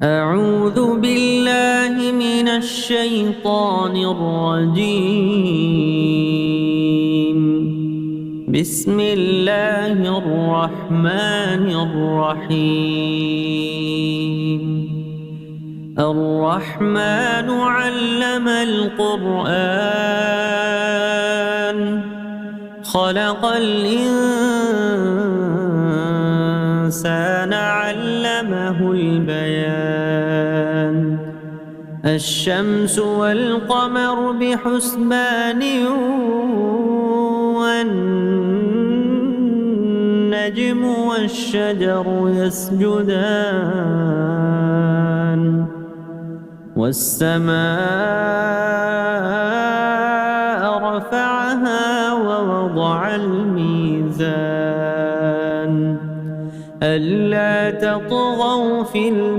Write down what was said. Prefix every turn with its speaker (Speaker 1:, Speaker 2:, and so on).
Speaker 1: أعوذ بالله من الشيطان الرجيم. بسم الله الرحمن الرحيم. الرحمن علم القرآن خلق الإنسان علمه البيان. الشمس والقمر بحسبان والنجم والشجر يسجدان والسماء رفعها ووضع الميزان ألا تطغوا في الميزان